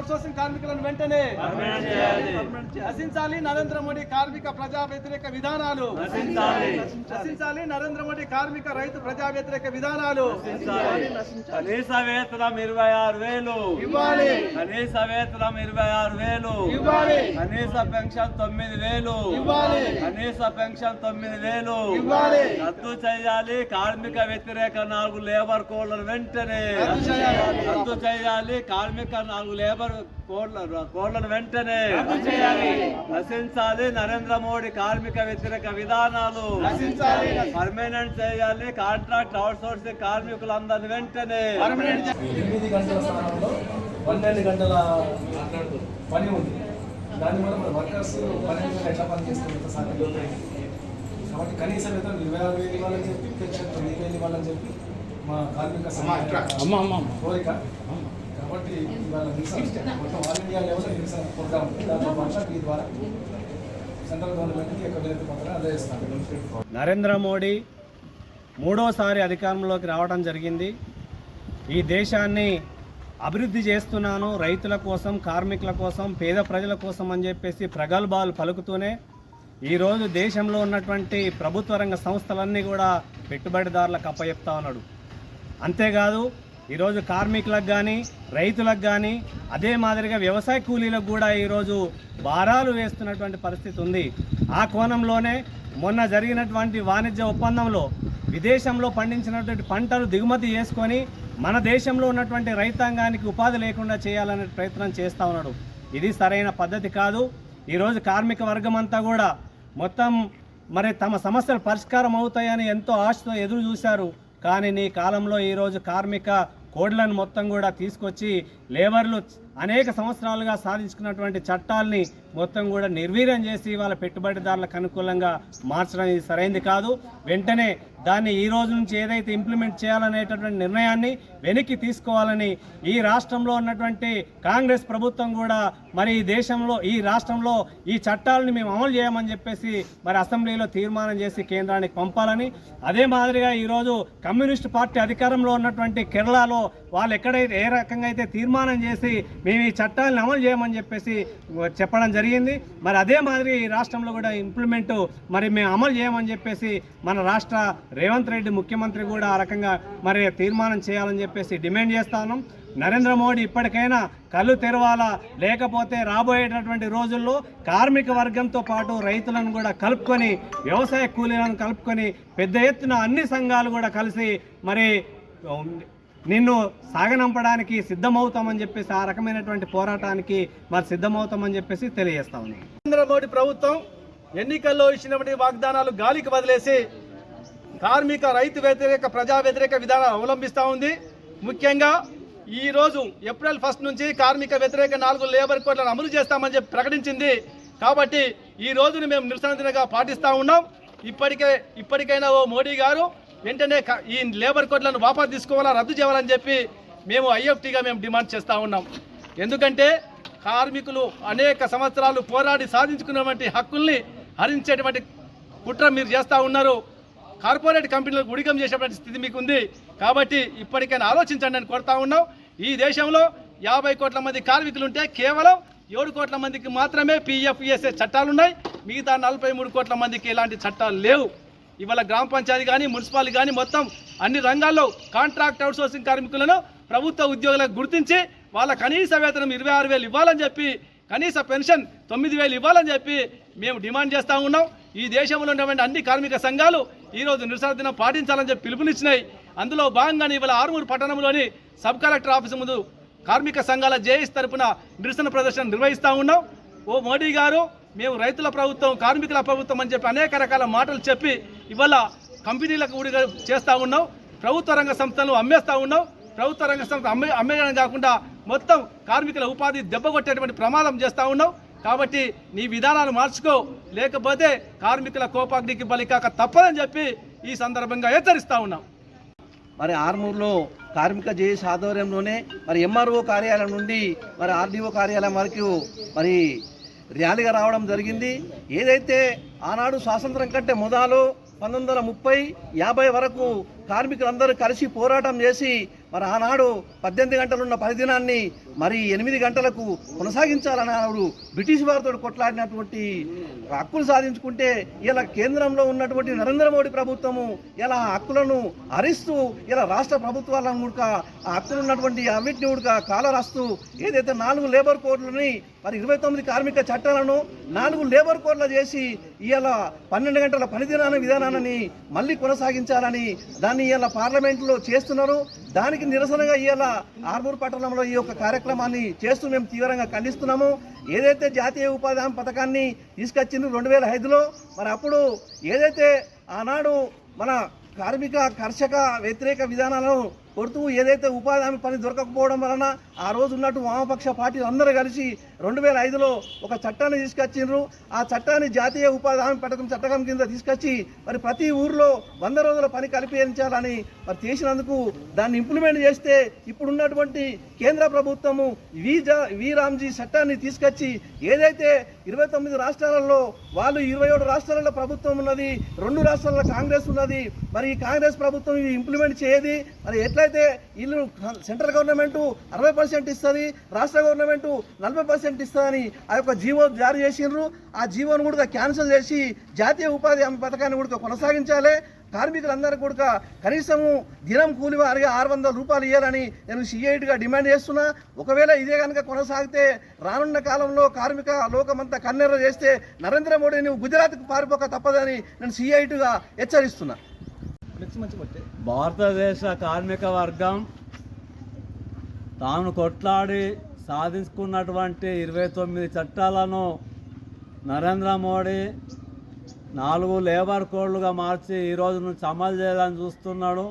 Outsourcing కార్మికులను వెంటనే నశించాలి. నరేంద్ర మోడీ కార్మిక ప్రజా వ్యతిరేక విధానాలు నశించాలి. నరేంద్ర మోడీ కార్మిక రైతు ప్రజా వ్యతిరేక విధానాలు కనీస వేతనం 26,000 ఇవ్వాలి. కనీస వేతనం 26,000 ఇవ్వాలి. కనీస పెన్షన్ 9,000 ఇవ్వాలి. కనీస పెన్షన్ 9,000 ఇవ్వాలి. రద్దు చేయాలి. కార్మిక వ్యతిరేక 4 లేబర్ కోడ్లను వెంటనే రద్దు చేయాలి. కార్మిక 4 లేబర్ కోడ్లను వెంటనే నశించాలి. నరేంద్ర మోడీ కార్మిక వ్యతిరేక విధానాలు పర్మనెంట్ చేయాలి. కాంట్రాక్ట్ అవుట్సోర్సింగ్ కార్మికులందరినీ వెంటనే 8 గంటల స్థానంలో 12 గంటల పని ఉంది. దానివల్ల మన వర్కర్స్ 12 గంటలు ఎట్లా పని చేస్తున్నారు సార్? కాబట్టి కనీస వేతనం 26,000 ఇవ్వాలని చెప్పి, పెన్షన్ 9,000 ఇవ్వాలని చెప్పి మా కార్మిక కోరిక. కాబట్టి ఇవాళ మొత్తం ఆల్ ఇండియా లెవెల్లో నిరసన ప్రోగ్రామ్ ఉంది. దాంట్లో పాటు మీ ద్వారా సెంట్రల్ గవర్నమెంట్కి ఒక వినతి పత్రం అందజేస్తాను. నరేంద్ర మోడీ మూడోసారి అధికారంలోకి రావడం జరిగింది. ఈ దేశాన్ని అభివృద్ధి చేస్తున్నాను, రైతుల కోసం, కార్మికుల కోసం, పేద ప్రజల కోసం అని చెప్పేసి ప్రగల్భాలు పలుకుతూనే ఈరోజు దేశంలో ఉన్నటువంటి ప్రభుత్వ రంగ సంస్థలన్నీ కూడా పెట్టుబడిదారులకు అప్పచెప్తా ఉన్నాడు. అంతేకాదు ఈరోజు కార్మికులకు కానీ, రైతులకు కానీ, అదే మాదిరిగా వ్యవసాయ కూలీలకు కూడా ఈరోజు భారాలు వేస్తున్నటువంటి పరిస్థితి ఉంది. ఆ కోణంలోనే మొన్న జరిగినటువంటి వాణిజ్య ఒప్పందంలో విదేశంలో పండించినటువంటి పంటలు దిగుమతి చేసుకొని మన దేశంలో ఉన్నటువంటి రైతాంగానికి ఉపాధి లేకుండా చేయాలనే ప్రయత్నం చేస్తూ ఉన్నాడు. ఇది సరైన పద్ధతి కాదు. ఈరోజు కార్మిక వర్గం అంతా కూడా మొత్తం తమ సమస్యలు పరిష్కారం అవుతాయని ఎంతో ఆశతో ఎదురు చూశారు. కానీ నీ కాలంలో ఈరోజు కార్మిక కోడ్లను మొత్తం కూడా తీసుకొచ్చి లేబర్లు అనేక సంవత్సరాలుగా సాధించుకున్నటువంటి చట్టాలని మొత్తం కూడా నిర్వీర్యం చేసి వాళ్ళ పెట్టుబడిదారులకు అనుకూలంగా మార్చడం ఇది సరైనది కాదు. వెంటనే దాన్ని ఈ రోజు నుంచి ఏదైతే ఇంప్లిమెంట్ చేయాలనేటటువంటి నిర్ణయాన్ని వెనక్కి తీసుకోవాలని ఈ రాష్ట్రంలో ఉన్నటువంటి కాంగ్రెస్ ప్రభుత్వం కూడా ఈ దేశంలో ఈ రాష్ట్రంలో ఈ చట్టాలను మేము అమలు చేయమని చెప్పేసి అసెంబ్లీలో తీర్మానం చేసి కేంద్రానికి పంపాలని, అదే మాదిరిగా ఈరోజు కమ్యూనిస్ట్ పార్టీ అధికారంలో ఉన్నటువంటి కేరళలో వాళ్ళు ఎక్కడైతే ఏ రకంగా అయితే తీర్మానం చేసి మేము ఈ చట్టాలను అమలు చేయమని చెప్పేసి చెప్పడం జరిగింది. అదే మాదిరి ఈ రాష్ట్రంలో కూడా ఇంప్లిమెంట్ మేము అమలు చేయమని చెప్పేసి మన రాష్ట్ర రేవంత్ రెడ్డి ముఖ్యమంత్రి కూడా ఆ రకంగా తీర్మానం చేయాలని చెప్పేసి డిమాండ్ చేస్తా ఉన్నాం. నరేంద్ర మోడీ ఇప్పటికైనా కళ్ళు తెరవాలా, లేకపోతే రాబోయేటటువంటి రోజుల్లో కార్మిక వర్గంతో పాటు రైతులను కూడా కలుపుకొని, వ్యవసాయ కూలీలను కలుపుకొని పెద్ద ఎత్తున అన్ని సంఘాలు కూడా కలిసి నిన్ను సాగనంపడానికి సిద్ధమవుతామని చెప్పేసి ఆ రకమైనటువంటి పోరాటానికి సిద్ధమవుతామని చెప్పేసి తెలియజేస్తా ఉన్నాం. నరేంద్ర మోడీ ప్రభుత్వం ఎన్నికల్లో ఇచ్చినటువంటి వాగ్దానాలు గాలికి వదిలేసి కార్మిక రైతు వ్యతిరేక ప్రజా వ్యతిరేక విధానాలు అవలంబిస్తూ ఉంది. ముఖ్యంగా ఈరోజు ఏప్రిల్ 1 నుంచి కార్మిక వ్యతిరేక 4 లేబర్ కోడ్లను అమలు చేస్తామని చెప్పి ప్రకటించింది. కాబట్టి ఈ రోజును మేము నిరసన దినంగా పాటిస్తూ ఉన్నాం. ఇప్పటికైనా ఓ మోడీ గారు వెంటనే ఈ లేబర్ కోడ్లను వాపసు తీసుకోవాలా, రద్దు చేయాలని చెప్పి మేము ఐఎఫ్టీగా డిమాండ్ చేస్తూ ఉన్నాం. ఎందుకంటే కార్మికులు అనేక సంవత్సరాలు పోరాడి సాధించుకున్నటువంటి హక్కుల్ని హరించేటువంటి కుట్ర మీరు చేస్తూ ఉన్నారు. కార్పొరేట్ కంపెనీలకు ఉడిగం చేసేటువంటి స్థితి మీకు ఉంది. కాబట్టి ఇప్పటికైనా ఆలోచించండి అని కోరుతా ఉన్నాం. ఈ దేశంలో 50 కోట్ల మంది కార్మికులు ఉంటే కేవలం 7 కోట్ల మందికి మాత్రమే PFESA చట్టాలున్నాయి. మిగతా 43 కోట్ల మందికి ఎలాంటి చట్టాలు లేవు. ఇవాళ గ్రామ పంచాయతీ కానీ, మున్సిపాలిటీ కానీ మొత్తం అన్ని రంగాల్లో కాంట్రాక్ట్ అవుట్సోర్సింగ్ కార్మికులను ప్రభుత్వ ఉద్యోగులకు గుర్తించి వాళ్ళ కనీస వేతనం 26,000 ఇవ్వాలని చెప్పి, కనీస పెన్షన్ 9,000 ఇవ్వాలని చెప్పి మేము డిమాండ్ చేస్తూ ఉన్నాం. ఈ దేశంలో ఉన్నటువంటి అన్ని కార్మిక సంఘాలు ఈరోజు నిరసన దినం పాటించాలని చెప్పి పిలుపునిచ్చినాయి. అందులో భాగంగానే ఇవాళ ఆరుమూరు పట్టణంలోని సబ్ కలెక్టర్ ఆఫీసు ముందు కార్మిక సంఘాల జేఏసీ తరఫున నిరసన ప్రదర్శన నిర్వహిస్తూ ఉన్నాం. ఓ మోడీ గారు, మేము రైతుల ప్రభుత్వం, కార్మికుల ప్రభుత్వం అని చెప్పి అనేక రకాల మాటలు చెప్పి ఇవాళ కంపెనీలకు ఊడిగా చేస్తూ ఉన్నాం. ప్రభుత్వ రంగ సంస్థలను అమ్మేస్తూ ఉన్నాం. ప్రభుత్వ రంగ సంస్థ అమ్మేయడం కాకుండా మొత్తం కార్మికుల ఉపాధి దెబ్బకొట్టేటువంటి ప్రమాదం చేస్తూ ఉన్నాం. కాబట్టి నీ విధానాలు మార్చుకో, లేకపోతే కార్మికుల కోపాగ్నికి బలికాక తప్పదని చెప్పి ఈ సందర్భంగా హెచ్చరిస్తూ ఉన్నాం. ఆర్మూర్లో కార్మిక జేఏసీ ఆధ్వర్యంలోనే MRO కార్యాలయం నుండి RDO కార్యాలయం వరకు ర్యాలీగా రావడం జరిగింది. ఏదైతే ఆనాడు స్వాతంత్రం కంటే మొదలు 1930, 50 వరకు కార్మికులందరూ కలిసి పోరాటం చేసి మరి ఆనాడు 18 గంటలున్న 10 దినాన్ని మరి 8 గంటలకు కొనసాగించాలని ఆనాడు బ్రిటిష్ వారితో కొట్లాడినటువంటి హక్కులు సాధించుకుంటే ఇలా కేంద్రంలో ఉన్నటువంటి నరేంద్ర మోడీ ప్రభుత్వము ఇలా హక్కులను హరిస్తూ ఇలా రాష్ట్ర ప్రభుత్వాలను కూడా ఆ హక్కులు ఉన్నటువంటి అవిటిని కూడా కాలరాస్తూ ఏదైతే 4 లేబర్ కోడ్లని మరి 29 కార్మిక చట్టాలను 4 లేబర్ కోడ్లు చేసి ఇలా 12 గంటల పని విధానాన్ని మళ్ళీ కొనసాగించాలని దాన్ని ఇలా పార్లమెంట్లో చేస్తున్నారు. దానికి నిరసనగా ఇవాళ ఆర్మూర్ పట్టణంలో ఈ యొక్క కార్యక్రమాన్ని చేస్తూ మేము తీవ్రంగా ఖండిస్తున్నాము. ఏదైతే జాతీయ ఉపాధి హామీ పథకాన్ని తీసుకొచ్చింది 2005లో మరి అప్పుడు ఏదైతే ఆనాడు మన కార్మిక కర్షక వ్యతిరేక విధానాలను కొడుతూ ఏదైతే ఉపాధి హామీ పని దొరకకపోవడం వలన ఆ రోజు ఉన్నట్టు వామపక్ష పార్టీలు అందరూ కలిసి 2005లో ఒక చట్టాన్ని తీసుకొచ్చిండ్రు. ఆ చట్టాన్ని జాతీయ ఉపాధి హామీ పథకం చట్టం కింద తీసుకొచ్చి మరి ప్రతి ఊర్లో 100 రోజుల పని కల్పించాలని మరి చేసినందుకు దాన్ని ఇంప్లిమెంట్ చేస్తే ఇప్పుడున్నటువంటి కేంద్ర ప్రభుత్వము వి రామ్జీ చట్టాన్ని తీసుకొచ్చి ఏదైతే 29 రాష్ట్రాలలో వాళ్ళు 27 రాష్ట్రాలలో ప్రభుత్వం ఉన్నది, 2 రాష్ట్రాలలో కాంగ్రెస్ ఉన్నది. మరి ఈ కాంగ్రెస్ ప్రభుత్వం ఇది ఇంప్లిమెంట్ చేయది. మరి ఎట్లయితే వీళ్ళు సెంట్రల్ గవర్నమెంట్ 60% ఇస్తుంది, రాష్ట్ర గవర్నమెంట్ 40% ఇస్తుందని ఆ యొక్క జీవో జారీ చేసిండ్రు. ఆ జీవోను కూడా క్యాన్సిల్ చేసి జాతీయ ఉపాధి హామీ పథకాన్ని కూడా కొనసాగించాలి. కార్మికులందరికీ కూడా కనీసము దినం కూలి వారిగా 600 రూపాయలు ఇవ్వాలని నేను సిఐటిగా డిమాండ్ చేస్తున్నా. ఒకవేళ ఇదే కనుక కొనసాగితే రానున్న కాలంలో కార్మిక లోకమంతా కన్నెర్ర చేస్తే నరేంద్ర మోడీ నువ్వు గుజరాత్కు పారిపోక తప్పదని నేను సిఐటిగా హెచ్చరిస్తున్నా. భారతదేశ కార్మిక వర్గం తాను కొట్లాడి సాధించుకున్నటువంటి 29 చట్టాలను నరేంద్ర మోడీ 4 లేబర్ కోడ్లుగా మార్చి ఈ రోజు నుంచి అమలు చేయాలని చూస్తున్నాడు.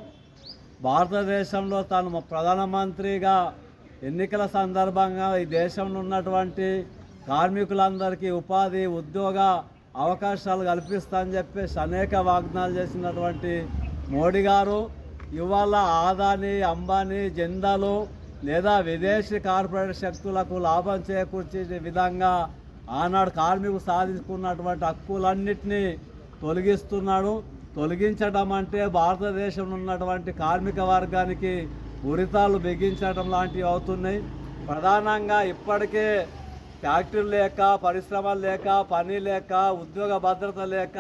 భారతదేశంలో తాను ప్రధానమంత్రిగా ఎన్నికల సందర్భంగా ఈ దేశంలో ఉన్నటువంటి కార్మికులందరికీ ఉపాధి ఉద్యోగ అవకాశాలు కల్పిస్తానని చెప్పేసి అనేక వాగ్దానాలు చేసినటువంటి మోడీ గారు ఇవాళ ఆదాని, అంబానీ, జిందాలు లేదా విదేశీ కార్పొరేట్ శక్తులకు లాభం చేకూర్చే విధంగా ఆనాడు కార్మికులు సాధించుకున్నటువంటి హక్కులన్నింటినీ తొలగిస్తున్నాడు. తొలగించడం అంటే భారతదేశంలో ఉన్నటువంటి కార్మిక వర్గానికి ఉరితాలు బిగించడం లాంటివి అవుతున్నాయి. ప్రధానంగా ఇప్పటికే ఫ్యాక్టరీలు లేక, పరిశ్రమలు లేక, పని లేక, ఉద్యోగ భద్రత లేక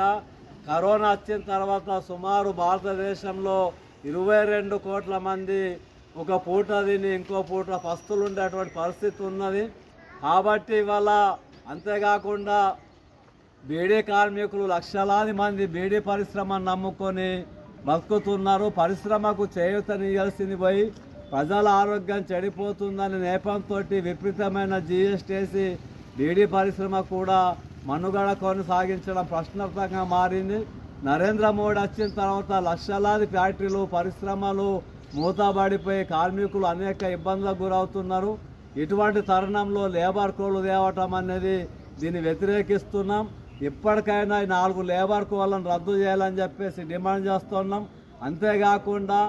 కరోనా వచ్చిన తర్వాత సుమారు భారతదేశంలో 22 కోట్ల మంది ఒక పూట తిని ఇంకో పూట పస్తులు ఉండేటువంటి పరిస్థితి ఉన్నది. కాబట్టి ఇవాళ అంతేకాకుండా బీడీ కార్మికులు లక్షలాది మంది బీడీ పరిశ్రమను నమ్ముకొని బతుకుతున్నారు. పరిశ్రమకు చేయూతనియాల్సింది పోయి ప్రజల ఆరోగ్యం చెడిపోతుందని నేపంతో విపరీతమైన జీఎస్టీ వేసి బీడీ పరిశ్రమ కూడా మనుగడ కొనసాగించడం ప్రశ్నార్థకంగా మారింది. నరేంద్ర మోడీ వచ్చిన తర్వాత లక్షలాది ఫ్యాక్టరీలు, పరిశ్రమలు మూతబడిపోయి కార్మికులు అనేక ఇబ్బందులకు గురవుతున్నారు. ఇటువంటి తరుణంలో లేబర్ కోడ్లు తేవటం అనేది దీన్ని వ్యతిరేకిస్తున్నాం. ఇప్పటికైనా ఈ 4 లేబర్ కోడ్లను రద్దు చేయాలని చెప్పేసి డిమాండ్ చేస్తున్నాం. అంతేకాకుండా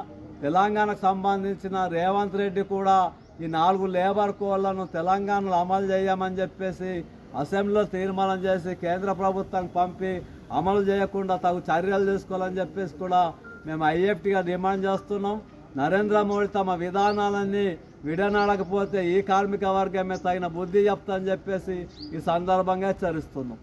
తెలంగాణకు సంబంధించిన రేవంత్ రెడ్డి కూడా ఈ 4 లేబర్ కోడ్లను తెలంగాణలో అమలు చేయమని చెప్పేసి అసెంబ్లీలో తీర్మానం చేసి కేంద్ర ప్రభుత్వానికి పంపి అమలు చేయకుండా తగు చర్యలు తీసుకోవాలని చెప్పేసి కూడా మేము ఐఎఫ్టీగా డిమాండ్ చేస్తున్నాం. నరేంద్ర మోడీ తమ విధానాలన్నీ విడనాడకపోతే ఈ కార్మిక వర్గమే తగిన బుద్ధి చెప్తామని చెప్పేసి ఈ సందర్భంగా హెచ్చరిస్తున్నాం.